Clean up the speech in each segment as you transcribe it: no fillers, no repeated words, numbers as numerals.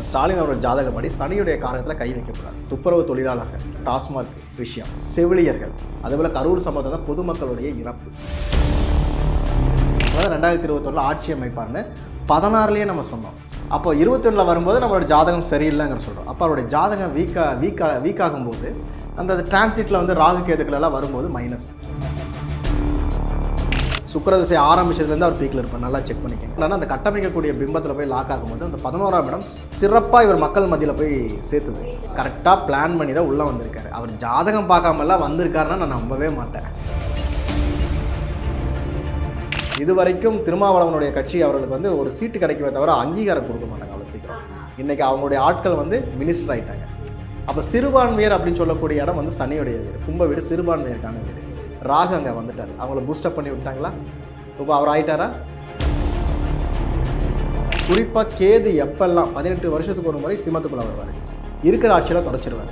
ஸ்டாலின் அவரோட ஜாதகப்படி சனியுடைய காரகத்தில் கை வைக்கக்கூடாது. துப்புரவு தொழிலாளர்கள், டாஸ்மாக் விஷயம், செவிலியர்கள், அதேபோல் கரூர் சம்பவத்தில் தான் பொதுமக்களுடைய இறப்பு. 2021 ஆட்சி அமைப்பார்னு 16லேயே நம்ம சொன்னோம். அப்போ 21 வரும்போது நம்மளோட ஜாதகம் சரியில்லைங்கிற சொல்கிறோம். அப்போ அவருடைய ஜாதகம் வீக் ஆகும்போது அந்த டிரான்சிட்டில் வந்து ராகு கேதுக்கள் எல்லாம் வரும்போது மைனஸ். சுக்கிரதிசை ஆரம்பிச்சதுலேருந்து அவர் பீக்கில் இருப்பார், நல்லா செக் பண்ணிக்கங்க. ஆனால் அந்த கட்டமைக்கக்கூடிய பிம்பத்தில் போய் லாக் ஆகும்போது அந்த 11ஆம் இடம் சிறப்பாக இவர் மக்கள் மத்தியில் போய் சேர்த்துது. கரெக்டாக பிளான் பண்ணி தான் உள்ளே வந்திருக்காரு. அவர் ஜாதகம் பார்க்காமலாம் வந்திருக்காருன்னா நான் நம்பவே மாட்டேன். இது வரைக்கும் திருமாவளவனுடைய கட்சி அவர்களுக்கு வந்து ஒரு சீட்டு கிடைக்கவே தவிர அங்கீகாரம் கொடுக்க மாட்டாங்க அவ்வளோ சீக்கிரம். இன்றைக்கி அவங்களுடைய ஆட்கள் வந்து மினிஸ்டர் ஆகிட்டாங்க. அப்போ சிறுபான்மையர் அப்படின்னு சொல்லக்கூடிய இடம் வந்து சனியுடைய வீடு, கும்ப வீடு சிறுபான்மையருக்கான வீடு. ராகு அங்கே வந்துட்டார், அவங்கள பூஸ்டப் பண்ணி விட்டாங்களா? இப்போ அவர் ஆகிட்டாரா? குறிப்பாக கேது எப்பெல்லாம் 18 வருஷத்துக்கு ஒரு முறை சிம்மத்துக்குள்ளே வருவார், இருக்கிற ஆட்சியில் தொடச்சிருவார்.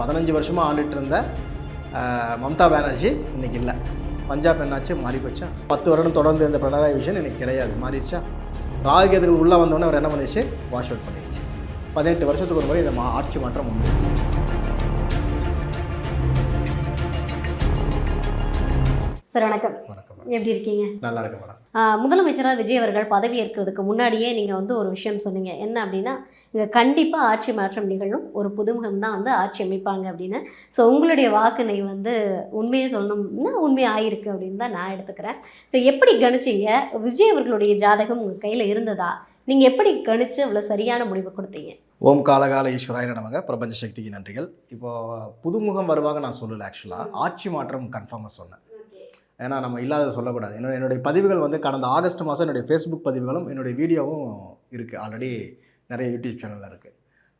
15 வருஷமாக ஆண்டுட்டு இருந்த மம்தா பானர்ஜி இன்றைக்கி இல்லை. பஞ்சாப் என்னாச்சு, மாறி போச்சா? 10 வருடம் தொடர்ந்து இந்த பினராயி விஜயன் இன்றைக்கி கிடையாது, மாறிடுச்சா? ராகு கேதுகள் உள்ளே வந்தோடனே அவர் என்ன பண்ணிடுச்சு, வாஷ் அவுட் பண்ணிடுச்சு. 18 வருஷத்துக்கு ஒரு முறை இந்த ஆட்சி மாற்றம் உண்டு. சார் வணக்கம். வணக்கம். எப்படி இருக்கீங்க? நல்லா இருக்கு மேடம். முதலமைச்சராக விஜய் அவர்கள் பதவி ஏற்கிறதுக்கு முன்னாடியே நீங்கள் வந்து ஒரு விஷயம் சொன்னீங்க, என்ன அப்படின்னா இங்கே கண்டிப்பாக ஆட்சி மாற்றம் நிகழும், ஒரு புதுமுகம் தான் வந்து ஆட்சி அமைப்பாங்க அப்படின்னு. ஸோ உங்களுடைய வாக்குனை வந்து உண்மையை சொல்லணும்னா உண்மையாக ஆயிருக்கு அப்படின்னு தான் நான் எடுத்துக்கிறேன். ஸோ எப்படி கணிச்சிங்க? விஜய் அவர்களுடைய ஜாதகம் உங்கள் கையில் இருந்ததா? நீங்கள் எப்படி கணிச்சு அவ்வளோ சரியான முடிவு கொடுத்தீங்க? ஓம் காலகால ஈஸ்வராய நமக, பிரபஞ்ச சக்திக்கு நன்றிகள். இப்போது புதுமுகம் வருவாங்க நான் சொல்லலை, ஆக்சுவலாக ஆட்சி மாற்றம் கன்ஃபார்மாக சொன்னேன். ஏன்னா நம்ம இல்லாத சொல்லக்கூடாது. என்னுடைய பதிவுகள் வந்து கடந்த ஆகஸ்ட் மாதம் என்னுடைய ஃபேஸ்புக் பதிவுகளும் என்னுடைய வீடியோவும் இருக்குது, ஆல்ரெடி நிறைய யூடியூப் சேனலில் இருக்குது.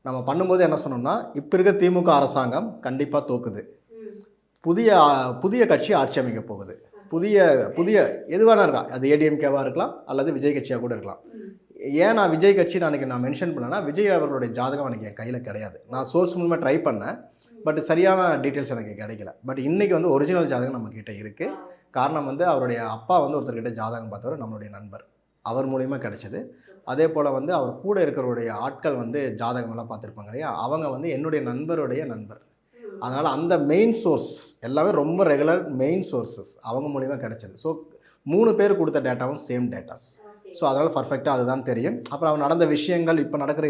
நம்ம பண்ணும்போது என்ன சொன்னோம்னா, இப்போ இருக்கிற திமுக அரசாங்கம் கண்டிப்பாக தோக்குது, புதிய கட்சி ஆட்சி அமைக்க போகுது, புதிய எதுவான இருக்கா, அது ஏடிஎம்கேவாக இருக்கலாம் அல்லது விஜய் கட்சியாக கூட இருக்கலாம். ஏன் நான் விஜய் கட்சி நான் மென்ஷன் பண்ணேன்னா, விஜய் அவர்களுடைய ஜாதகம் எனக்கு என் கையில் கிடையாது. நான் சோர்ஸ் மூலமாக ட்ரை பண்ணேன், பட் சரியான டீட்டெயில்ஸ் எனக்கு கிடைக்கல. பட் இன்றைக்கி வந்து ஒரிஜினல் ஜாதகம் நம்மக்கிட்ட இருக்குது. காரணம் வந்து அவருடைய அப்பா வந்து ஒருத்தர்கிட்ட ஜாதகம் பார்த்தவர் நம்மளுடைய நண்பர், அவர் மூலிமா கிடைச்சது. அதே போல் வந்து அவர் கூட இருக்கிறவருடைய ஆட்கள் வந்து ஜாதகமெல்லாம் பார்த்துருப்பாங்க இல்லையா, அவங்க வந்து என்னுடைய நண்பருடைய நண்பர். அதனால் அந்த மெயின் சோர்ஸ் எல்லாமே ரொம்ப ரெகுலர் மெயின் சோர்ஸஸ் அவங்க மூலிமா கிடைச்சது. ஸோ 3 பேர் கொடுத்த டேட்டாவும் சேம் டேட்டாஸ். ஸோ அதனால் பர்ஃபெக்டாக அதுதான் தெரியும். அப்புறம் அவர் நடந்த விஷயங்கள், இப்போ நடக்கிற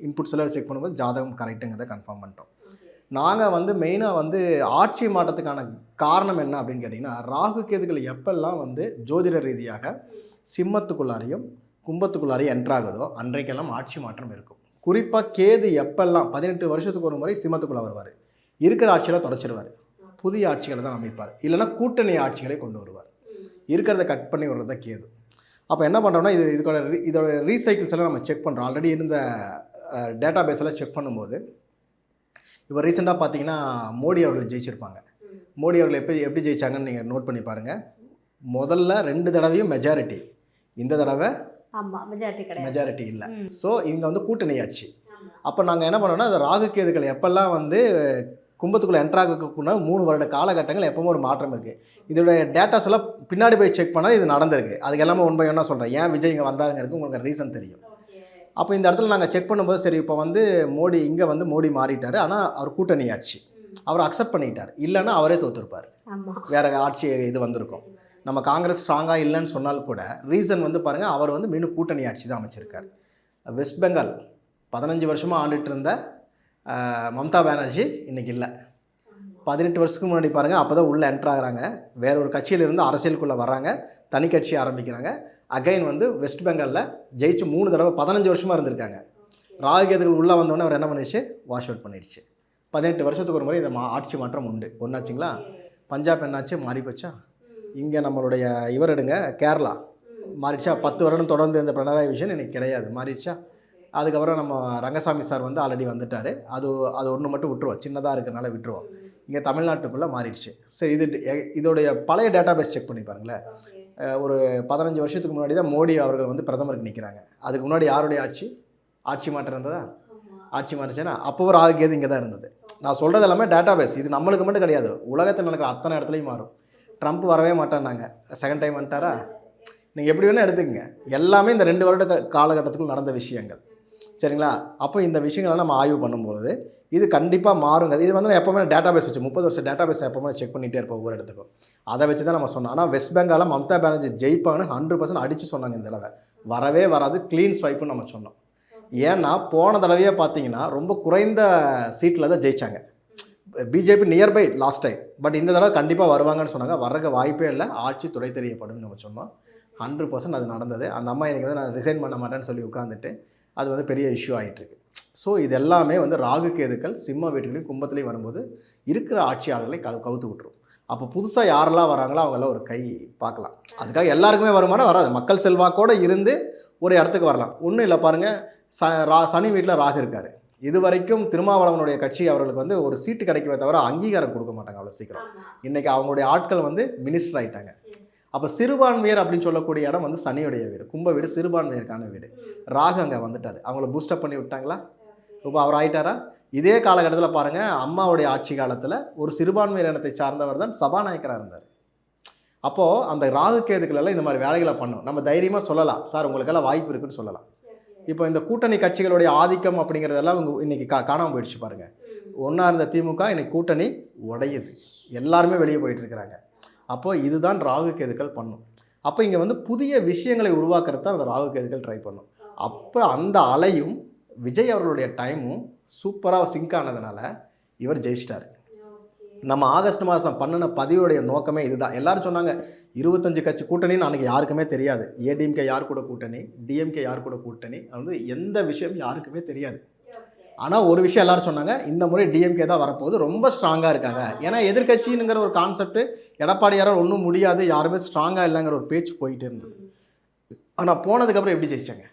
இன்புட்ஸ் எல்லாம் செக் பண்ணும்போது ஜாதகம் கரெக்டுங்கிறத கன்ஃபார்ம் பண்ணிட்டோம். நாங்கள் வந்து மெயினாக வந்து ஆட்சி மாற்றத்துக்கான காரணம் என்ன அப்படின்னு கேட்டிங்கன்னா, ராகு கேதுகள் எப்பெல்லாம் வந்து ஜோதிட ரீதியாக சிம்மத்துக்குள்ளாரையும் கும்பத்துக்குள்ளாரையும் என்ட்ராகுதோ அன்றைக்கெல்லாம் ஆட்சி மாற்றம் இருக்கும். குறிப்பாக கேது எப்பெல்லாம் 18 வருஷத்துக்கு ஒரு முறை சிம்மத்துக்குள்ளே வருவார், இருக்கிற ஆட்சியில் தொடச்சிருவார், புதிய ஆட்சிகளை தான் அமைப்பார், இல்லைனா கூட்டணி ஆட்சிகளை கொண்டு வருவார். இருக்கிறத கட் பண்ணி வர்றது தான் கேது. அப்போ என்ன பண்ணுறோம்னா, இதோட ரீசைக்கிள்ஸ் எல்லாம் நம்ம செக் பண்ணுறோம். ஆல்ரெடி இருந்த டேட்டா பேஸ் எல்லாம் செக் பண்ணும்போது இப்போ ரீசெண்டாக பார்த்தீங்கன்னா மோடி அவர்கள் ஜெயிச்சிருப்பாங்க. மோடி அவர்கள் எப்படி ஜெயிச்சாங்கன்னு நீங்கள் நோட் பண்ணி பாருங்கள். முதல்ல 2 தடவையும் மெஜாரிட்டி, இந்த தடவை மெஜாரிட்டி இல்லை. ஸோ இங்கே வந்து கூட்டணி ஆட்சி. அப்போ நாங்கள் என்ன பண்ணோம்னா, அது ராகு கேதுகள் எப்பெல்லாம் வந்து கும்பத்துக்குள்ளே என்ட்ராகக்குன்னா 3 வருட காலகட்டங்கள் எப்பவும் ஒரு மாற்றம் இருக்குது. இதோட டேட்டாஸ் எல்லாம் பின்னாடி போய் செக் பண்ணால் இது நடந்திருக்கு. அதுக்கு எல்லாமே ஒன் பை ஒன்னாக சொல்கிறேன். ஏன் விஜய் இங்கே வந்தாருங்கிறது உங்களுக்கு ரீசன் தெரியும். அப்போ இந்த இடத்துல நாங்கள் செக் பண்ணும்போது சரி, இப்போ வந்து மோடி இங்கே வந்து மோடி மாறிட்டார், ஆனால் அவர் கூட்டணி ஆட்சி அவர் அக்செப்ட் பண்ணிக்கிட்டார், இல்லைன்னா அவரே தோற்றுருப்பார், வேறு ஆட்சி இது வந்திருக்கும். நம்ம காங்கிரஸ் ஸ்ட்ராங்காக இல்லைன்னு சொன்னாலும் கூட ரீசன் வந்து பாருங்கள், அவர் வந்து மீண்டும் கூட்டணி ஆட்சி தான் அமைச்சிருக்கார். வெஸ்ட் பெங்கால் 15 வருஷமாக ஆண்டுட்டு இருந்த மம்தா பானர்ஜி இன்றைக்கி இல்லை. 18 வருஷத்துக்கு முன்னாடி பாருங்கள், அப்போ தான் உள்ளே என்ட்ராகிறாங்க, வேற ஒரு கட்சியிலிருந்து அரசியலுக்குள்ளே வராங்க, தனி கட்சி ஆரம்பிக்கிறாங்க. அகைன் வந்து வெஸ்ட் பெங்காலில் ஜெயிச்சு 3 தடவை 15 வருஷமாக இருந்திருக்காங்க. ராகு கேதுகள் உள்ளே வந்தோடனே அவர் என்ன பண்ணிடுச்சு, வாஷ் அவுட் பண்ணிடுச்சு. 18 வருஷத்துக்கு ஒரு முறை இந்த ஆட்சி மாற்றம் உண்டு. ஒன்றாச்சுங்களா? பஞ்சாப் என்னாச்சு, மாறி போச்சா? இங்கே நம்மளுடைய இவர் எடுங்க, கேரளா மாறிடுச்சா? 10 வருடம் தொடர்ந்து இந்த பினராயி விஜயன் எனக்கு கிடையாது, மாறிடுச்சா? அதுக்கப்புறம் நம்ம ரங்கசாமி சார் வந்து ஆல்ரெடி வந்துட்டார். அது ஒன்று மட்டும் விட்டுருவோம், சின்னதாக இருக்கிறனால விட்டுருவோம். இங்கே தமிழ்நாட்டுக்குள்ளே மாறிடுச்சு. சரி, இதோடைய பழைய டேட்டா பேஸ் செக் பண்ணி பாருங்களேன். ஒரு 15 வருஷத்துக்கு முன்னாடி தான் மோடி அவர்கள் வந்து பிரதமருக்கு நிற்கிறாங்க. அதுக்கு முன்னாடி யாருடைய ஆட்சி மாற்றம் இருந்ததா? ஆட்சி மாறிச்சுன்னா அப்போவும் ராகு கேது இங்கே தான் இருந்தது. நான் சொல்கிறது எல்லாமே டேட்டா பேஸ். இது நம்மளுக்கு மட்டும் கிடையாது, உலகத்தில் நடக்கிற அத்தனை இடத்துலையும் மாறும். ட்ரம்ப் வரவே மாட்டான்னாங்க, செகண்ட் டைம் வந்துட்டாரா? நீங்கள் எப்படி வேணால் எடுத்துக்கங்க. எல்லாமே இந்த 2 வருட காலகட்டத்துக்குள் நடந்த விஷயங்கள். சரிங்களா? அப்போ இந்த விஷயங்கள்லாம் நம்ம ஆய்வு பண்ணும்போது இது கண்டிப்பாக மாறுங்க. இது வந்து நான் எப்போவுமே டேட்டாபேஸ் வச்சு 30 வருஷம் டேட்டாபேஸ் எப்போவுமே செக் பண்ணிகிட்டே இருப்போம் ஒவ்வொரு இடத்துக்கும். அதை வச்சு தான் நம்ம சொன்னோம். ஆனால் வெஸ்ட் பெங்காலில் மம்தா பானர்ஜி ஜெயிப்பாங்கன்னு 100% அடித்து சொன்னாங்க இந்த தடவை. வரவே வராது, க்ளீன் ஸ்வைப்புன்னு நம்ம சொன்னோம். ஏன்னா போன தடவையே பார்த்தீங்கன்னா ரொம்ப குறைந்த சீட்டில் தான் ஜெயித்தாங்க. BJP nearby last time. But இந்த தடவை கண்டிப்பாக வருவாங்கன்னு சொன்னாங்க. வர்றதுக்கு வாய்ப்பே இல்லை, ஆட்சி துடை தெரியப்படும்னு நம்ம சொன்னோம். 100% அது நடந்தது. அந்த அம்மா எனக்கு வந்து நான் ரிசைன் பண்ண மாட்டேன்னு சொல்லி உட்காந்துட்டு அது வந்து பெரிய இஷ்யூ ஆகிட்டுருக்கு. ஸோ இது எல்லாமே வந்து ராகு கேதுக்கள் சிம்ம வீட்டுகளையும் கும்பத்துலேயும் வரும்போது இருக்கிற ஆட்சியாளர்களை கவுத்து விட்டுரும். அப்போ புதுசாக யாரெல்லாம் வராங்களோ அவங்களாம் ஒரு கை பார்க்கலாம். அதுக்காக எல்லாருக்குமே வருமானம் வராது. மக்கள் செல்வாக்கோடு இருந்து ஒரு இடத்துக்கு வரலாம். ஒன்றும் இல்லை பாருங்கள், சனி வீட்டில் ராகு இருக்கார். இது வரைக்கும் திருமாவளவனுடைய கட்சி அவர்களுக்கு வந்து ஒரு சீட்டு கிடைக்கவே தவிர அங்கீகாரம் கொடுக்க மாட்டாங்க அவ்வளோ சீக்கிரம். இன்றைக்கி அவங்களுடைய ஆட்கள் வந்து மினிஸ்டர் ஆகிட்டாங்க. அப்போ சிறுபான்மையர் அப்படின்னு சொல்லக்கூடிய இடம் வந்து சனியுடைய வீடு, கும்ப வீடு சிறுபான்மையருக்கான வீடு. ராகு அங்கே வந்துட்டார். அவங்கள பூஸ்டப் பண்ணி விட்டாங்களா? இப்போ அவர் ஆயிட்டாரா? இதே காலகட்டத்தில் பாருங்கள், அம்மாவுடைய ஆட்சி காலத்தில் ஒரு சிறுபான்மையர் இனத்தை சார்ந்தவர் தான் சபாநாயகராக இருந்தார். அப்போது அந்த ராகு கேதுக்களெல்லாம் இந்த மாதிரி வேலைகளை பண்ணும். நம்ம தைரியமாக சொல்லலாம், சார் உங்களுக்கெல்லாம் வாய்ப்பு இருக்குன்னு சொல்லலாம். இப்போ இந்த கூட்டணி கட்சிகளுடைய ஆதிக்கம் அப்படிங்கிறதெல்லாம் அவங்க இன்றைக்கி காணாமல் போயிடுச்சு பாருங்கள். ஒன்றா இருந்த திமுக இன்னைக்கு கூட்டணி உடையுது, எல்லாருமே வெளியே போயிட்டுருக்கிறாங்க. அப்போது இதுதான் ராகு கேதுக்கள் பண்ணும். அப்போ இங்கே வந்து புதிய விஷயங்களை உருவாக்குறது தான் அந்த ராகு கேதுக்கள் ட்ரை பண்ணும். அப்போ அந்த அலையும் விஜய் அவர்களுடைய டைமும் சூப்பராக சிங்க் ஆனதுனால இவர் ஜெயிச்சிட்டார். நம்ம ஆகஸ்ட் மாதம் பண்ணின பதிவுடைய நோக்கமே இதுதான். எல்லாரும் சொன்னாங்க 25 கட்சி கூட்டணின்னு அன்றைக்கி யாருக்குமே தெரியாது. ஏடிஎம்கே யார் கூட கூட்டணி, டிஎம்கே யார் கூட கூட்டணி, அது வந்து எந்த விஷயம் யாருக்குமே தெரியாது. ஆனால் ஒரு விஷயம் எல்லாரும் சொன்னாங்க, இந்த முறை டிஎம்கே தான் வரப்போகுது, ரொம்ப ஸ்ட்ராங்காக இருக்காங்க. ஏன்னா எதிர்கட்சிங்கிற ஒரு கான்செப்ட் எடப்பாடியாரால் ஒன்றும் முடியாது, யாருமே ஸ்ட்ராங்காக இல்லைங்கிற ஒரு பேச்சு போயிட்டே இருந்தது. ஆனால் போனதுக்கப்புறம் எப்படி ஜெயிச்சாங்க?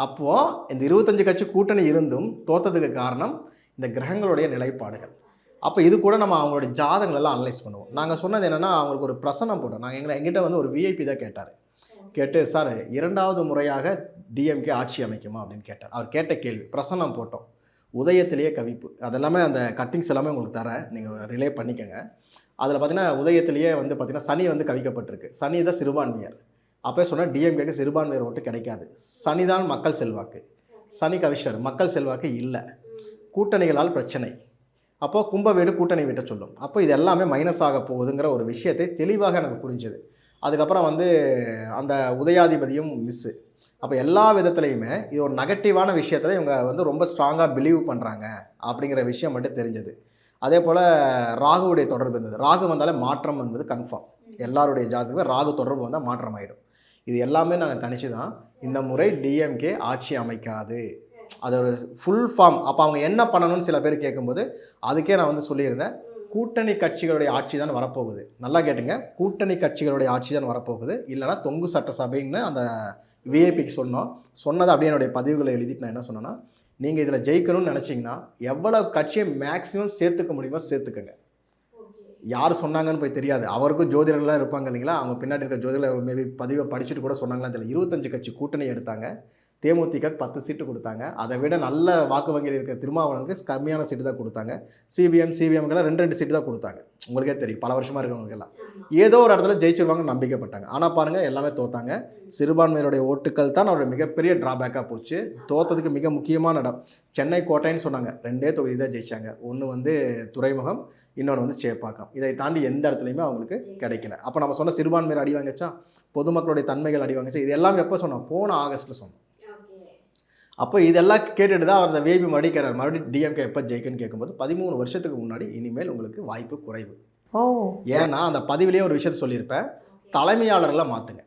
அப்போது இந்த 25 கட்சி கூட்டணி இருந்தும் தோற்றதுக்கு காரணம் இந்த கிரகங்களுடைய நிலைப்பாடுகள். அப்போ இது கூட நம்ம அவங்களுடைய ஜாதகங்கள் எல்லாம் அனலைஸ் பண்ணுவோம். நாங்கள் சொன்னது என்னென்னா, அவங்களுக்கு ஒரு பிரசனம் போட்டோம். எங்கிட்ட வந்து ஒரு விஐபி தான் கேட்டார். கேட்டு, சார் 2வது முறையாக டிஎம்கே ஆட்சி அமைக்குமா அப்படின்னு கேட்டார். அவர் கேட்ட கேள்வி பிரசனம் போட்டோம். உதயத்திலேயே கவிப்பு, அதெல்லாமே அந்த கட்டிங்ஸ் எல்லாமே உங்களுக்கு தரேன், நீங்கள் ரிலே பண்ணிக்கோங்க. அதில் பார்த்தீங்கன்னா உதயத்திலேயே வந்து பார்த்திங்கன்னா சனி வந்து கவிக்கப்பட்டிருக்கு. சனி தான் சிறுபான்மையர். அப்போ சொன்னால் டிஎம்கேக்கு சிறுபான்மையர் ஓட்டு கிடைக்காது. சனி தான் மக்கள் செல்வாக்கு. சனி கவிஷர், மக்கள் செல்வாக்கு இல்லை, கூட்டணிகளால் பிரச்சனை. அப்போது கும்ப வீடு கூட்டணி வீட்டை சொல்லும். அப்போ இது எல்லாமே மைனஸ் ஆக போகுதுங்கிற ஒரு விஷயத்தை தெளிவாக எனக்கு புரிஞ்சுது. அதுக்கப்புறம் வந்து அந்த உதயாதிபதியும் மிஸ்ஸு. அப்போ எல்லா விதத்துலையுமே இது ஒரு நெகட்டிவான விஷயத்தில் இவங்க வந்து ரொம்ப ஸ்ட்ராங்காக பிலீவ் பண்ணுறாங்க அப்படிங்கிற விஷயம் மட்டும் தெரிஞ்சது. அதே போல் ராகுவுடைய தொடர்பு இருந்தது. ராகு வந்தாலே மாற்றம் என்பது கன்ஃபார்ம். எல்லாருடைய ஜாதகமே ராகு தொடர்பு வந்தால் மாற்றம் ஆகிடும். இது எல்லாமே நாங்கள் கணிச்சு தான் இந்த முறை டிஎம்கே ஆட்சி அமைக்காது, அதோட ஃபுல் ஃபார்ம். அப்போ அவங்க என்ன பண்ணணும்னு சில பேர் கேட்கும்போது அதுக்கே நான் வந்து சொல்லியிருந்தேன், கூட்டணி கட்சிகளுடைய ஆட்சி தான் வரப்போகுது. நல்லா கேட்டுங்க, கூட்டணி கட்சிகளுடைய ஆட்சி தான் வரப்போகுது. இல்லைனா தொங்கு சட்டசபைன்னு அந்த விஐபிக்கு சொன்னதை அப்படியே என்னுடைய பதிவுகளை எழுதிட்டு நான் என்ன சொன்னேன்னா, நீங்கள் இதில் ஜெயிக்கணும்னு நினச்சிங்கன்னா எவ்வளோ கட்சியை மேக்ஸிமம் சேர்த்துக்க முடியுமோ சேர்த்துக்கங்க. யார் சொன்னாங்கன்னு போய் தெரியாது. அவருக்கும் ஜோதிடர்கள்லாம் இருப்பாங்க இல்லைங்களா, அவங்க பின்னாடி இருக்கிற ஜோதிடர்கள் மேபி பதிவை படிச்சுட்டு கூட சொன்னாங்களா தெரியல. 25 கட்சி கூட்டணி எடுத்தாங்க, தேமுதிக 10 சீட்டு கொடுத்தாங்க. அதை விட நல்ல வாக்கு வங்கியில் இருக்கிற திருமாவளவனுக்கு கம்மியான சீட்டு தான் கொடுத்தாங்க. சிபிஎம்கெல்லாம் 2 சீட்டு தான் கொடுத்தாங்க. உங்களுக்கே தெரியும், பல வருஷமாக இருக்கவங்களுக்கெல்லாம் ஏதோ ஒரு இடத்துல ஜெயிச்சிருவாங்கன்னு நம்பிக்கப்பட்டாங்க. ஆனால் பாருங்கள், எல்லாமே தோத்தாங்க. சிறுபான்மையினுடைய ஓட்டுக்கள் தான் அவருடைய மிகப்பெரிய ட்ராபேக்காக போச்சு. தோற்றதுக்கு மிக முக்கியமான இடம் சென்னை கோட்டைன்னு சொன்னாங்க. 2 தொகுதி தான் ஜெயிச்சாங்க. ஒன்று வந்து துறைமுகம், இன்னொன்று வந்து சேப்பாக்கம். இதை தாண்டி எந்த இடத்துலையுமே அவங்களுக்கு கிடைக்கல. அப்போ நம்ம சொன்ன சிறுபான்மையர் அடி வாங்கிச்சா, பொதுமக்களுடைய தன்மைகள் அடி வாங்கிச்சா, இது எல்லாம் எப்போ சொன்னோம்? போன ஆகஸ்ட்டில் சொன்னோம். அப்போ இதெல்லாம் கேட்டுட்டு தான் அவர் அந்த வேபி மறுபடியும் கேட்டார், மறுபடியும் டிஎம்கே எப்போ ஜெயிக்குன்னு கேட்கும்போது 13 வருஷத்துக்கு முன்னாடி இனிமேல் உங்களுக்கு வாய்ப்பு குறைவு. ஏன்னா அந்த பதிவிலேயே ஒரு விஷயத்த சொல்லியிருப்பேன், தலைமையாளர்களை மாற்றுங்க.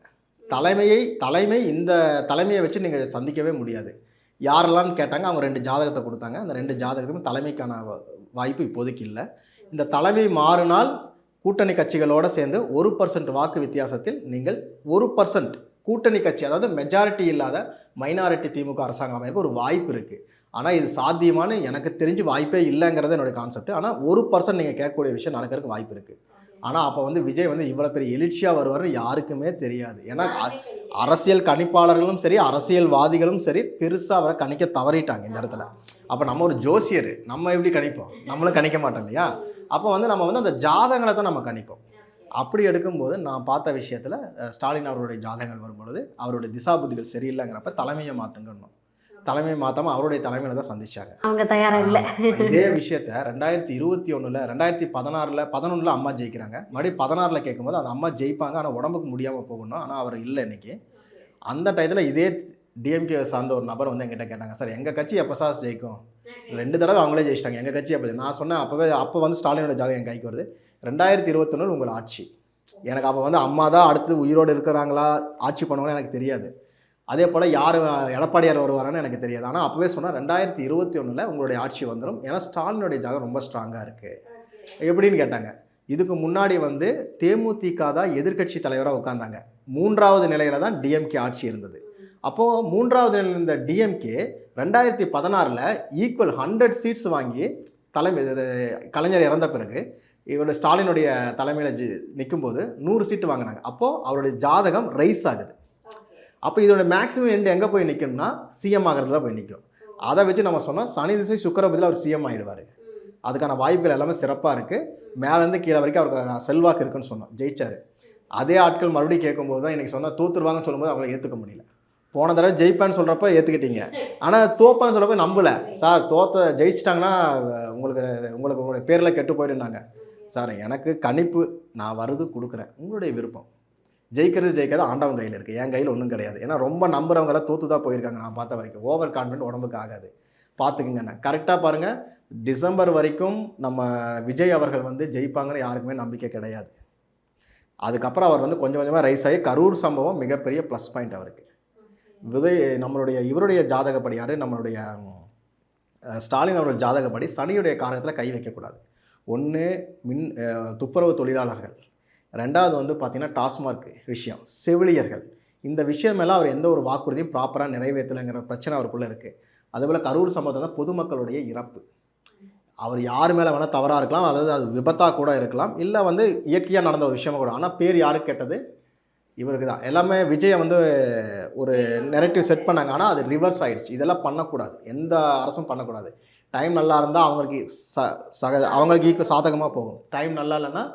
தலைமை இந்த தலைமையை வச்சு நீங்கள் சந்திக்கவே முடியாது. யாரெல்லாம் கேட்டாங்க, அவங்க 2 ஜாதகத்தை கொடுத்தாங்க. அந்த 2 ஜாதகத்துக்கும் தலைமைக்கான வாய்ப்பு இப்போதைக்கு இல்லை. இந்த தலைமை மாறினால் கூட்டணி கட்சிகளோடு சேர்ந்து 1% வாக்கு வித்தியாசத்தில் நீங்கள் 1% கூட்டணி கட்சி, அதாவது மெஜாரிட்டி இல்லாத மைனாரிட்டி திமுக அரசாங்கம் அமைக்க ஒரு வாய்ப்பு இருக்குது. ஆனால் இது சாத்தியமான எனக்கு தெரிஞ்சு வாய்ப்பே இல்லைங்கிறது என்னுடைய கான்செப்ட். ஆனால் 1% நீங்கள் கேட்கக்கூடிய விஷயம் நடக்கிறதுக்கு வாய்ப்பு இருக்குது. ஆனால் அப்போ வந்து விஜய் வந்து இவ்வளோ பெரிய எழுச்சியாக வருவார் யாருக்குமே தெரியாது. ஏன்னா அரசியல் கணிப்பாளர்களும் சரி, அரசியல்வாதிகளும் சரி, பெருசாக அவரை கணிக்க தவறிட்டாங்க இந்த இடத்துல. அப்போ நம்ம ஒரு ஜோசியர், நம்ம எப்படி கணிப்போம்? நம்மளும் கணிக்க மாட்டோம் இல்லையா? அப்போ வந்து நம்ம வந்து அந்த ஜாதகங்களை தான் நம்ம கணிப்போம். அப்படி எடுக்கும்போது நான் பார்த்த விஷயத்தில் ஸ்டாலின் அவருடைய ஜாதகங்கள் வரும்பொழுது அவருடைய திசாபுத்திகள் சரியில்லைங்கிறப்ப தலைமையை மாற்றுங்கணும். தலைமை மாற்றாமல் அவருடைய தலைமையில் தான் சந்திச்சாங்க. அவங்க தயாரா இல்லை. இதே விஷயத்த 2021 2016 அம்மா ஜெயிக்கிறாங்க. மறுபடியும் 16 கேட்கும்போது அந்த அம்மா ஜெயிப்பாங்க, ஆனால் உடம்புக்கு முடியாமல் போகணும், ஆனால் அவர் இல்லை இன்னைக்கு. அந்த டயத்தில் இதே டிஎம்கே சார்ந்த ஒரு நபர் வந்து என்கிட்ட கேட்டாங்க, சார் எங்கள் கட்சி எப்போ சார் ஜெயிக்கும்? 2 தடவை அவங்களே ஜெயிச்சிட்டாங்க, எங்கள் கட்சி எப்போ? நான் சொன்னேன் அப்போ வந்து ஸ்டாலினோட ஜாதகம் என் கைக்கு வருது. 2021 உங்கள் ஆட்சி. எனக்கு அப்போ வந்து அம்மா தான் அடுத்து உயிரோடு இருக்கிறாங்களா, ஆட்சி பண்ணுவாங்கன்னு எனக்கு தெரியாது. அதே போல் யார் எடப்பாடியார் வருவாரான்னு எனக்கு தெரியாது. ஆனால் அப்போவே சொன்னால் 2021 உங்களுடைய ஆட்சி வந்துடும், ஏன்னா ஸ்டாலினுடைய ஜாதகம் ரொம்ப ஸ்ட்ராங்காக இருக்குது. எப்படின்னு கேட்டாங்க. இதுக்கு முன்னாடி வந்து தேமுதிக தான் எதிர்க்கட்சி தலைவராக உட்காந்தாங்க. 3வது நிலையில் தான் டிஎம்கே ஆட்சி இருந்தது. அப்போது 3வது நிலையில் இருந்த டிஎம்கே 2016 ஈக்குவல் 100 சீட்ஸ் வாங்கி கலைஞர் இறந்த பிறகு இவருடைய ஸ்டாலினுடைய தலைமையில் நிற்கும்போது 100 சீட்டு வாங்கினாங்க. அப்போது அவருடைய ஜாதகம் ரைஸ் ஆகுது. அப்போ இதோட மேக்ஸிமம் எண்டு எங்கே போய் நிற்கணும்னா சிஎம் ஆகிறதுல போய் நிற்கும். அதை வச்சு நம்ம சொன்னால் சனி திசை சுக்கிரபதியில் அவர் சிஎம் ஆகிடுவார். அதுக்கான வாய்ப்புகள் எல்லாமே சிறப்பாக இருக்குது. மேலேருந்து கீழே வரைக்கும் அவருக்கு செல்வாக்கு இருக்குன்னு சொன்னோம், ஜெயிச்சார். அதே ஆட்கள் மறுபடியும் கேட்கும்போது தான் இன்றைக்கி சொன்னால் தோற்றுருவாங்கன்னு சொல்லும்போது அவங்களை ஏற்றுக்க முடியல. போன தடவை ஜெயிப்பான்னு சொல்கிறப்ப ஏற்றுக்கிட்டீங்க, ஆனால் தோப்பான்னு சொல்கிறப்ப நம்பலை. சார் ஜெயிச்சிட்டாங்கன்னா உங்களுடைய பேரில் கெட்டு போயிடுனாங்க. சார் எனக்கு கணிப்பு, நான் வருது கொடுக்குறேன், உங்களுடைய விருப்பம். ஜெயிக்காது ஆண்டவன் கையில் இருக்குது, என் கையில் ஒன்றும் கிடையாது. ஏன்னா ரொம்ப நம்புறவங்களாம் தோற்று தான் போயிருக்காங்க நான் பார்த்த வரைக்கும். ஓவர் கான்ஃபிடென்ட் உடம்புக்கு ஆகாது, பார்த்துக்குங்கண்ணா. கரெக்டாக பாருங்கள், டிசம்பர் வரைக்கும் நம்ம விஜய் அவர்கள் வந்து ஜெயிப்பாங்கன்னு யாருக்குமே நம்பிக்கை கிடையாது. அதுக்கப்புறம் அவர் வந்து கொஞ்சம் கொஞ்சமாக ரைஸ் ஆகி கரூர் சம்பவம் மிகப்பெரிய ப்ளஸ் பாயிண்ட் அவருக்கு. இவருடைய ஜாதகப்படி யார், நம்மளுடைய ஸ்டாலின் அவருடைய ஜாதகப்படி சனியுடைய காரகத்தில் கை வைக்கக்கூடாது. ஒன்று துப்புரவு தொழிலாளர்கள், 2வது வந்து பார்த்திங்கன்னா டாஸ்மார்க் விஷயம், செவிலியர்கள். இந்த விஷயமெல்லாம் அவர் எந்த ஒரு வாக்குறுதியும் ப்ராப்பராக நிறைவேற்றலைங்கிற பிரச்சனை அவருக்குள்ளே இருக்குது. அதேபோல் கரூர் சம்பவத்தை தான் பொதுமக்களுடைய இறப்பு. அவர் யார் மேலே வேணால் தவறாக இருக்கலாம், அதாவது அது விபத்தாக கூட இருக்கலாம், இல்லை வந்து இயற்கையாக நடந்த ஒரு விஷயமாக கூட. ஆனால் பேர் யாருக்கு கேட்டது? இவருக்கு தான். எல்லாமே விஜயை வந்து ஒரு நெரட்டிவ் செட் பண்ணாங்க, ஆனால் அது ரிவர்ஸ் ஆகிடுச்சு. இதெல்லாம் பண்ணக்கூடாது, எந்த அரசும் பண்ணக்கூடாது. டைம் நல்லா இருந்தால் அவங்களுக்கு சாதகமாக போகும், டைம் நல்லா இல்லைன்னா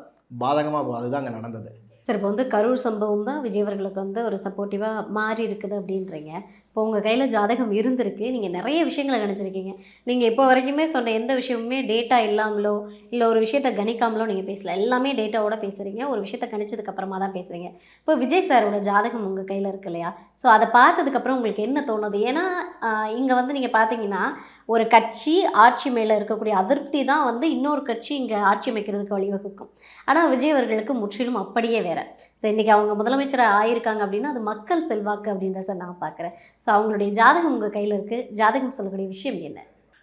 பாதகமாக போகும். அதுதான் அங்கே நடந்தது. சார், இப்போ வந்து கரூர் சம்பவம் தான் விஜய் அவர்களுக்கு வந்து ஒரு சப்போர்ட்டிவாக மாறி இருக்குது அப்படின்றீங்க. இப்போ உங்கள் கையில் ஜாதகம் இருந்திருக்கு, நீங்கள் நிறைய விஷயங்களை கணிச்சிருக்கீங்க. நீங்கள் இப்போ வரைக்குமே சொன்ன எந்த விஷயமுமே டேட்டா இல்லாமலோ இல்லை ஒரு விஷயத்தை கணிக்காமலோ நீங்கள் பேசல, எல்லாமே டேட்டாவோட பேசுகிறீங்க, ஒரு விஷயத்தை கணிச்சதுக்கப்புறமா தான் பேசுகிறீங்க. இப்போ விஜய் சாரோட ஜாதகம் உங்கள் கையில் இருக்கு இல்லையா? ஸோ அதை பார்த்ததுக்கப்புறம் உங்களுக்கு என்ன தோணுது? ஏன்னா இங்கே வந்து நீங்கள் பார்த்தீங்கன்னா ஒரு கட்சி ஆட்சி மேலே இருக்கக்கூடிய அதிருப்தி தான் வந்து இன்னொரு கட்சி இங்கே ஆட்சி அமைக்கிறதுக்கு வழிவகுக்கும். ஆனால் விஜய் அவர்களுக்கு முற்றிலும் அப்படியே வேறு. ஸோ இன்றைக்கி அவங்க முதலமைச்சராக ஆயிருக்காங்க அப்படின்னா அது மக்கள் செல்வாக்கு அப்படின்னு தான் சார் நான் பார்க்குறேன். ஸோ அவங்களுடைய ஜாதகம் உங்கள் கையில் இருக்குது. ஜாதகம் சொல்லக்கூடிய விஷயம் என்ன?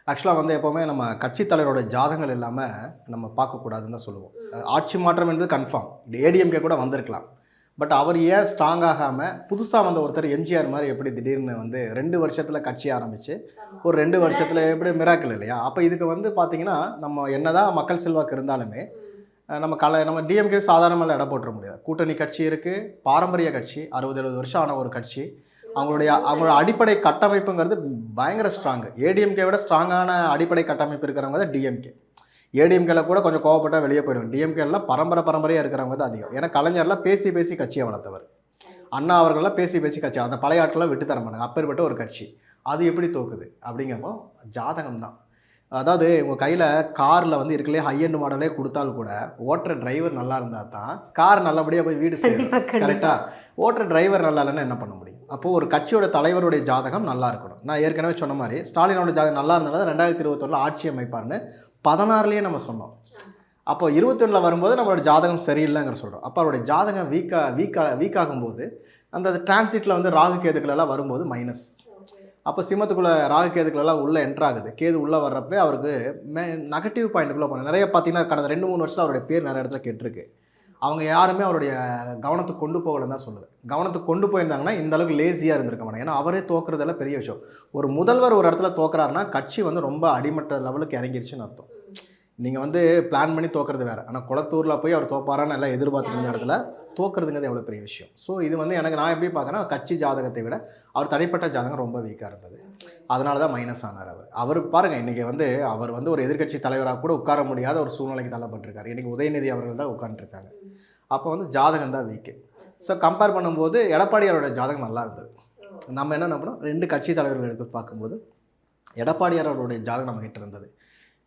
ஆக்சுவலாக வந்து எப்போவுமே நம்ம கட்சித் தலைவரோட ஜாதகங்கள் இல்லாமல் நம்ம பார்க்கக்கூடாதுன்னு தான் சொல்லுவோம். ஆட்சி மாற்றம் என்பது கன்ஃபார்ம், ஏடிஎம்கே கூட வந்திருக்கலாம். பட் அவர் ஏன் ஸ்ட்ராங் ஆகாமல் புதுசாக வந்த ஒருத்தர் எம்ஜிஆர் மாதிரி எப்படி திடீர்னு வந்து 2 வருஷத்தில் கட்சி ஆரம்பித்து ஒரு 2 வருஷத்தில் எப்படி மிராக்கிள் இல்லையா? அப்போ இதுக்கு வந்து பார்த்திங்கன்னா நம்ம என்ன தான் மக்கள் செல்வாக்கு இருந்தாலுமே நம்ம டிஎம்கே சாதாரணமாக இடம் போட்டுற முடியாது. கூட்டணி கட்சி இருக்குது, பாரம்பரிய கட்சி, 60-70 வருஷம் ஆன ஒரு கட்சி. அவங்களோட அடிப்படை கட்டமைப்புங்கிறது பயங்கர ஸ்ட்ராங்கு. ஏடிஎம்கே விட ஸ்ட்ராங்கான அடிப்படை கட்டமைப்பு இருக்கிறவங்க தான் டிஎம்கே. ஏடிஎம்கேல கூட கொஞ்சம் கோவப்பட்டால் வெளியே போயிடுவாங்க. டிஎம்கேலாம் பரம்பரையாக இருக்கிறவங்க தான் அதிகம். ஏன்னா கலைஞர்லாம் பேசி கட்சியை வளர்த்தவர். அண்ணா அவர்கள்லாம் பேசி கட்சி, அந்த பழைய ஆட்கள்லாம் விட்டு தர மாட்டாங்க. அப்பேற்பட்ட ஒரு கட்சி அது எப்படி தோக்குது அப்படிங்கப்போ ஜாதகம் தான். அதாவது உங்கள் கையில் காரில் வந்து இருக்கலே ஹையண்ட் மாடலே கொடுத்தாலும் கூட ஓட்டுற டிரைவர் நல்லா இருந்தால் தான் கார் நல்லபடியாக போய் வீடு சேரும். கரெக்டாக ஓட்டுற டிரைவர் நல்லா இல்லைன்னா என்ன பண்ண முடியும்? அப்போது ஒரு கட்சியோட தலைவருடைய ஜாதகம் நல்லா இருக்கணும். நான் ஏற்கனவே சொன்ன மாதிரி ஸ்டாலினோட ஜாதகம் நல்லா இருந்தாலும் 2021 ஆட்சி அமைப்பார்னு 16 நம்ம சொன்னோம். அப்போ 21 வரும்போது நம்மளோட ஜாதகம் சரியில்லைங்கிற சொல்கிறோம். அப்போ அவருடைய ஜாதகம் வீக் ஆகும்போது அந்த டிரான்சிட்டில் வந்து ராகு கேதுக்களெல்லாம் வரும்போது மைனஸ். அப்போ சிம்மத்துக்குள்ளே ராகு கேதுக்களெல்லாம் உள்ளே என்ட்ராகுது. கேது உள்ளே வர்றப்ப அவருக்கு நெகட்டிவ் பாயிண்ட்டுக்குள்ளே போனோம். நிறைய பார்த்தீங்கன்னா கடந்த 2-3 வருஷத்தில் அவருடைய பேர் நிறைய இடத்துல கெட்டிருக்கு. அவங்க யாருமே அவருடைய கவனத்துக்கு கொண்டு போகலன்னு தான் சொல்லுவேன். கவனத்துக்கு கொண்டு போயிருந்தாங்கன்னா இந்த அளவுக்கு லேசியாக இருந்திருக்க மாட்டாங்க. ஏன்னா அவரே தோக்குறதெல்லாம் பெரிய விஷயம். ஒரு முதல்வர் ஒரு இடத்துல தோக்குறாருன்னா கட்சி வந்து ரொம்ப அடிமட்ட லெவலுக்கு இறங்கிருச்சுன்னு அர்த்தம். நீங்கள் வந்து பிளான் பண்ணி தோக்குறது வேறு, ஆனால் குளத்தூரில் போய் அவர் தோப்பாரான்னு எல்லாம் எதிர்பார்த்துட்டு இருந்த இடத்துல தோக்குறதுங்கிறது எவ்வளோ பெரிய விஷயம். ஸோ இது வந்து நான் எப்படி பார்க்குறேன்னா கட்சி ஜாதகத்தை விட அவர் தனிப்பட்ட ஜாதகம் ரொம்ப வீக்காக இருந்தது. அதனால தான் மைனஸ் ஆனார் அவர் பாருங்கள். இன்றைக்கி வந்து அவர் வந்து ஒரு எதிர்க்கட்சி தலைவராக கூட உட்கார முடியாத ஒரு சூழ்நிலைக்கு தள்ளப்பட்டிருக்காரு. இன்றைக்கி உதயநிதி அவர்கள் தான் உட்காந்துருக்காங்க. அப்போ வந்து ஜாதகம் தான் வீக்கு. ஸோ கம்பேர் பண்ணும்போது எடப்பாடியாரோட ஜாதகம் நல்லா இருந்தது. நம்ம என்ன பண்ணோம், 2 கட்சி தலைவர்கள் எடுத்து பார்க்கும்போது எடப்பாடியார் அவருடைய ஜாதகம் நம்ம கிட்ட இருந்தது.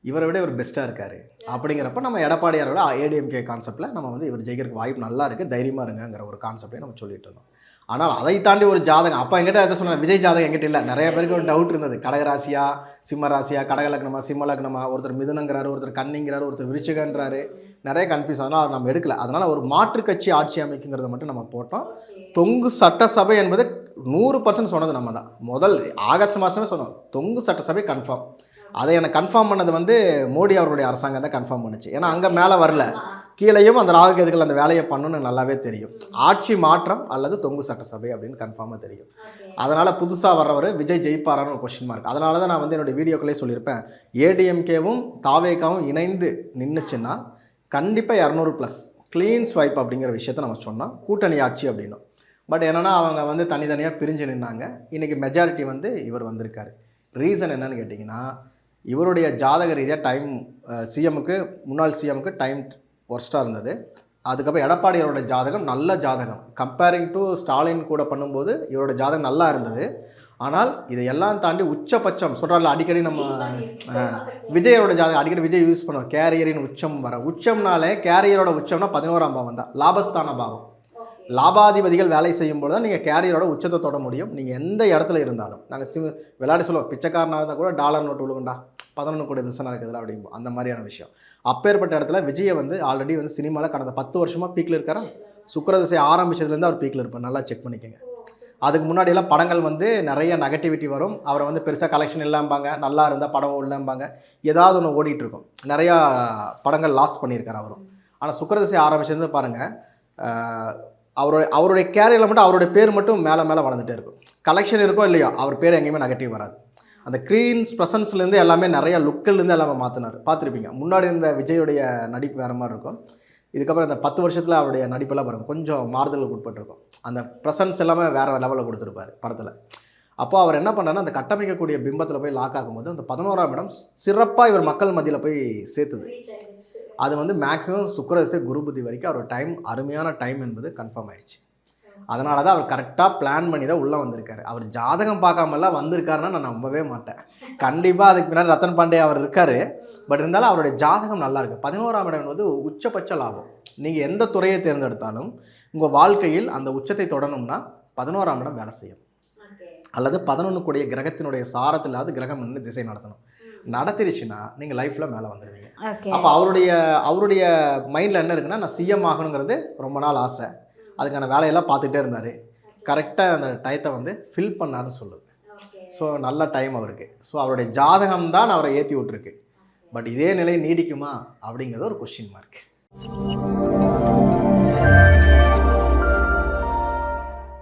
இவரை விட இவர் பெஸ்ட்டாக இருக்கார் அப்படிங்கிறப்ப நம்ம எடப்பாடியாரோட ஏடிஎம்கே கான்செப்ட்டில் நம்ம வந்து இவர் ஜெயிக்கிறதுக்கு வாய்ப்பு நல்லா இருக்குது, தைரியமாக இருங்கிற ஒரு கான்செப்டே நம்ம சொல்லிட்டு இருந்தோம். ஆனால் அதை தாண்டி ஒரு ஜாதகம் அப்போ என்கிட்ட எதை சொன்னேன், விஜய் ஜாதகம் என்கிட்ட இல்லை. நிறைய பேருக்கு ஒரு டவுட் இருந்தது, கடகராசியா சிம்ம ராசியா, கடக லக்னமா சிம்ம லக்னமா, ஒருத்தர் மிதுனங்கிறாரு, ஒருத்தர் கன்னிங்கிறாரு, ஒருத்தர் விருச்சிகன்றாரு, நிறைய கன்ஃபியூஸ். அதனால் அவர் நம்ம எடுக்கல. அதனால் ஒரு மாற்று கட்சி ஆட்சி அமைக்குங்கிறத மட்டும் நம்ம போட்டோம். தொங்கு சட்டசபை என்பது 100% சொன்னது நம்ம தான். முதல் ஆகஸ்ட் மாதமே சொன்னோம், தொங்கு சட்டசபை கன்ஃபார்ம். அதை எனக்கு கன்ஃபார்ம் பண்ணது வந்து மோடி அவருடைய அரசாங்கம் தான் கன்ஃபார்ம் பண்ணுச்சு. ஏன்னா அங்கே மேலே வரல, கீழேயும் அந்த ராகுகேதுகள் அந்த வேலையை பண்ணணும்னு நல்லாவே தெரியும். ஆட்சி மாற்றம் அல்லது தொங்கு சட்டசபை அப்படின்னு கன்ஃபார்மாக தெரியும். அதனால் புதுசாக வர்றவர் விஜய் ஜெயிப்பாரான்னு ஒரு கொஸ்டின் மார்க். அதனால தான் நான் வந்து என்னுடைய வீடியோக்களே சொல்லியிருப்பேன், ஏடிஎம்கேவும் தாவேகாவும் இணைந்து நின்றுச்சுன்னா கண்டிப்பாக 200+ க்ளீன் ஸ்வைப் அப்படிங்கிற விஷயத்த நம்ம சொன்னோம், கூட்டணி ஆட்சி அப்படின்னும். பட் என்னென்னா அவங்க வந்து தனித்தனியாக பிரிஞ்சு நின்னாங்க. இன்றைக்கி மெஜாரிட்டி வந்து இவர் வந்திருக்காரு. ரீசன் என்னன்னு கேட்டிங்கன்னா, இவருடைய ஜாதக ரீதியாக டைம் சிஎம்முக்கு முன்னாள் சிஎம்முக்கு டைம் ஒர்ஸ்ட்டாக இருந்தது. அதுக்கப்புறம் எடப்பாடியாரோட ஜாதகம் நல்ல ஜாதகம், கம்பேரிங் டு ஸ்டாலின் கூட பண்ணும்போது இவரோட ஜாதகம் நல்லா இருந்தது. ஆனால் இதை எல்லாம் தாண்டி உச்சபட்சம் சொல்கிறாரில்ல, அடிக்கடி நம்ம விஜயோட ஜாதகம் அடிக்கடி விஜய் யூஸ் பண்ணுவோம், கேரியரின் உச்சம் வர. உச்சம்னாலே கேரியரோட உச்சம்னா 11ஆம் பாவம் தான், லாபஸ்தான பாவம். லாபாதிபதிகள் வேலை செய்யும்போது தான் நீங்கள் கேரியரோட உச்சத்தை தொட முடியும். நீங்கள் எந்த இடத்துல இருந்தாலும், நாங்கள் விளையாடி சொல்லுவோம், பிச்சைக்காரனாக இருந்தால் கூட டாலர் நோட்டு விழுகுண்டா 11 கோடி திசை நடக்குதுல அப்படிம்போம், அந்த மாதிரியான விஷயம். அப்பேற்பட்ட இடத்துல விஜயை வந்து ஆல்ரெடி வந்து சினிமாவில் கடந்த 10 வருஷமாக பீக்கில் இருக்காரா. சுக்கிர திசை ஆரம்பிச்சதுலேருந்து அவர் பீக்கில் இருப்பார், நல்லா செக் பண்ணிக்கோங்க. அதுக்கு முன்னாடியெல்லாம் படங்கள் வந்து நிறைய நெகட்டிவிட்டி வரும், அவரை வந்து பெருசாக கலெக்ஷன் இல்லாம்பாங்க, நல்லா இருந்தால் படம் இல்லைம்பாங்க, ஏதாவது ஒன்று ஓடிட்டுருக்கும். நிறையா படங்கள் லாஸ் பண்ணியிருக்கார் அவரும். ஆனால் சுக்கிர திசை ஆரம்பிச்சது பாருங்கள், அவருடைய கேரியரில் மட்டும் அவருடைய பேர் மட்டும் மேலே மேலே வளர்ந்துட்டே இருக்கும். கலெக்ஷன் இருக்கோ இல்லையோ அவர் பேர் எங்கேயுமே நெகட்டிவ் வராது. அந்த க்ரீன்ஸ் ப்ரெசன்ஸ்லேருந்து எல்லாமே நிறைய லுக்கிலேருந்து எல்லாமே மாற்றினார், பார்த்துருப்பீங்க. முன்னாடி இருந்த விஜயுடைய நடிப்பு வேறு மாதிரி இருக்கும், இதுக்கப்புறம் இந்த 10 வருஷத்தில் அவருடைய நடிப்பெல்லாம் பாருங்க கொஞ்சம் மாறுதலுக்கு உட்பட்டிருக்கும். அந்த ப்ரெசன்ஸ் எல்லாமே வேறு லெவலில் கொடுத்துருப்பார் படத்தில். அப்போ அவர் என்ன பண்ணுறாருன்னா, அந்த கட்டமைக்கக்கூடிய பிம்பத்தில் போய் லாக் ஆகும்போது அந்த 11ஆம் இடம் சிறப்பாக இவர் மக்கள் மத்தியில் போய் சேர்த்துது. அது வந்து மேக்ஸிமம் சுக்கிரதசை குரு புத்தி வரைக்கும் அவர் டைம், அருமையான டைம் என்பது கன்ஃபார்ம் ஆயிடுச்சு. அதனால தான் அவர் கரெக்டாக பிளான் பண்ணி தான் உள்ளே வந்திருக்காரு. அவர் ஜாதகம் பார்க்காமலாம் வந்திருக்காருன்னா நான் நம்பவே மாட்டேன். கண்டிப்பாக அதுக்கு பின்னாடி ரத்தன் பாண்டே அவர் இருக்கார். பட் இருந்தாலும் அவருடைய ஜாதகம் நல்லா இருக்குது. 11ஆம் இடம் வந்து உச்சபட்ச லாபம். நீங்கள் எந்த துறையை தேர்ந்தெடுத்தாலும் உங்கள் வாழ்க்கையில் அந்த உச்சத்தை தொடணும்னா 11ஆம் இடம் வேலை செய்யும். அல்லது 11 கூடிய கிரகத்தினுடைய சாரத்தில் இல்லாத கிரகம் வந்து திசை நடத்தணும். நடத்திருச்சுன்னா நீங்கள் லைஃப்பில் மேலே வந்துடுவீங்க. அப்போ அவருடைய மைண்டில் என்ன இருக்குன்னா, நான் சிஎம் ஆகணுங்கிறது ரொம்ப நாள் ஆசை, அதுக்கான வேலையெல்லாம் பார்த்துட்டே இருந்தார். கரெக்டாக அந்த டயத்தை வந்து ஃபில் பண்ணாருன்னு சொல்லுது. ஸோ நல்ல டைம் அவருக்கு. ஸோ அவருடைய ஜாதகம் தான் அவரை ஏற்றி விட்டுருக்கு. பட் இதே நிலை நீடிக்குமா அப்படிங்கிறது ஒரு கொஸ்டின் மார்க்.